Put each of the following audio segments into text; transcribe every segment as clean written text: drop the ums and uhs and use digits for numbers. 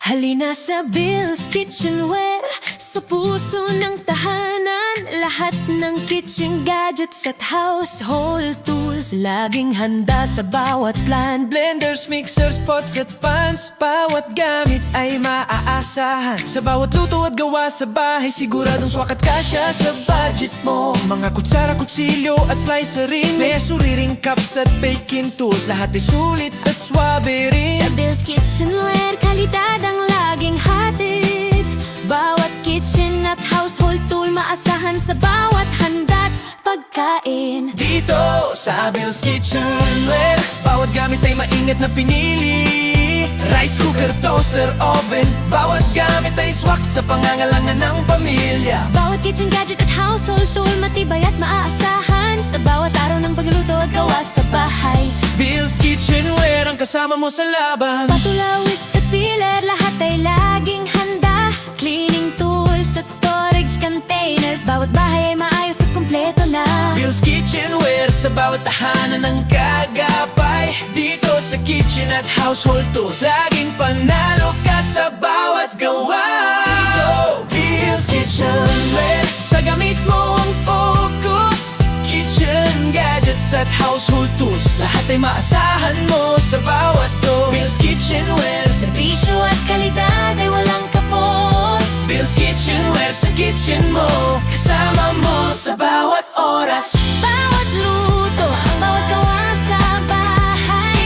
Halina sa Bill's Kitchenware, sa puso ng tahanan. Lahat ng kitchen gadgets at household tools, laging handa sa bawat plan. Blenders, mixers, pots at pans, bawat gamit ay maaasahan. Sa bawat luto at gawa sa bahay, siguradong swak at kasya sa budget mo. Mga kutsara, kutsilyo at slicer rin, mesuri ring cups at baking tools, lahat ay sulit at swabe rin. Sa Bill's Kitchenware, kalidad ang laging hatid. Bawat kitchen at household tool, maasahan sa bawat handa't pagkain. Dito sa Bill's Kitchenware, bawat gamit ay maingat na pinili. Rice cooker, toaster, oven, bawat gamit ay swak sa pangangailangan ng pamilya. Bawat kitchen gadget at household tool, matibay at maaasahan sa bawat araw ng pagluluto at gawa sa bahay. Bill's Kitchenware ang kasama mo sa laban. Spatula, whisk at peeler, lahat ay laging handa. Cleaning tools at storage containers, bawat bahay ay maayos at kumpleto na. Bill's Kitchenware, sa bawat tahanan ng kagapay. Dito sa kitchen at household tools, laging panalo ka sa bawat gawa. Dito, Bill's Kitchenware, sa gamit mo ang focus. Kitchen gadgets at household tools, lahat ay maasahan mo sa bawat to. Bill's Kitchenware, Serbisyo at kalidad ay walang kapos. Bill's Kitchenware, sa kitchen mo, kasama mo sa bawat oras. Bawat luto, bawat gawa sa bahay.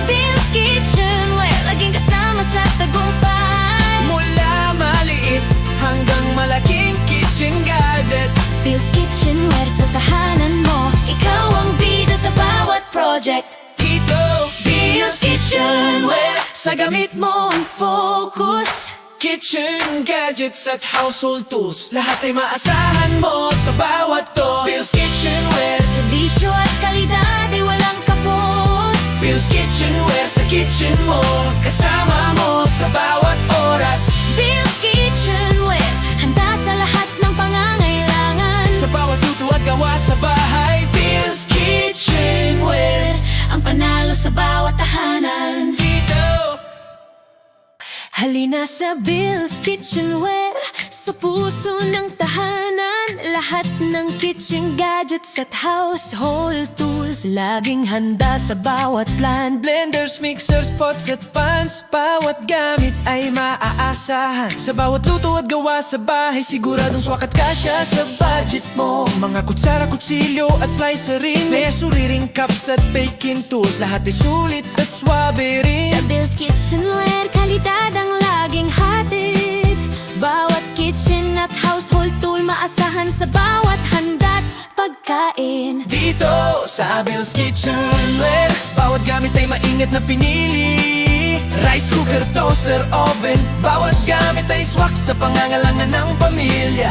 Bill's Kitchenware, laging kasama sa tagumpay. Mula maliit hanggang malaking kitchen gadget, Bill's Kitchenware, sa tahanan mo, ikaw ang bida sa bawat project. dito Bill's Kitchenware, sa gamit mo ang focus. kitchen gadgets at household tools, lahat ay maasahan mo sa bawat to. Bill's Kitchenware, Serbisyo at kalidad ay walang kapos. Bill's Kitchenware, sa kitchen mo, kasama mo sa bawat oras. Bill's Kitchenware, handa sa lahat ng pangangailangan. Sa bawat luto at gawa sa bahay, Bill's Kitchenware, Ang panalo sa bawat tahanan. dito. Halina sa Bill's Kitchenware, sa puso ng tahanan. Lahat ng kitchen gadgets at household tools, laging handa sa bawat plan. Blenders, mixers, pots at pans, bawat gamit ay maaasahan. Sa bawat luto at gawa sa bahay, siguradong swak at kasya sa budget mo. Mga kutsara, kutsilyo at slicer rin, mesuri ring cups at baking tools, lahat ay sulit at swabe rin. Sa Bill's Kitchenware, kalidad ang laging hatid. Bawat kitchen at household tool, maasahan sa bawat handa't pagkain. Dito sa Bill's Kitchenware, bawat gamit ay maingat na pinili. Rice cooker, toaster, oven, bawat gamit ay swak sa pangangailangan ng pamilya.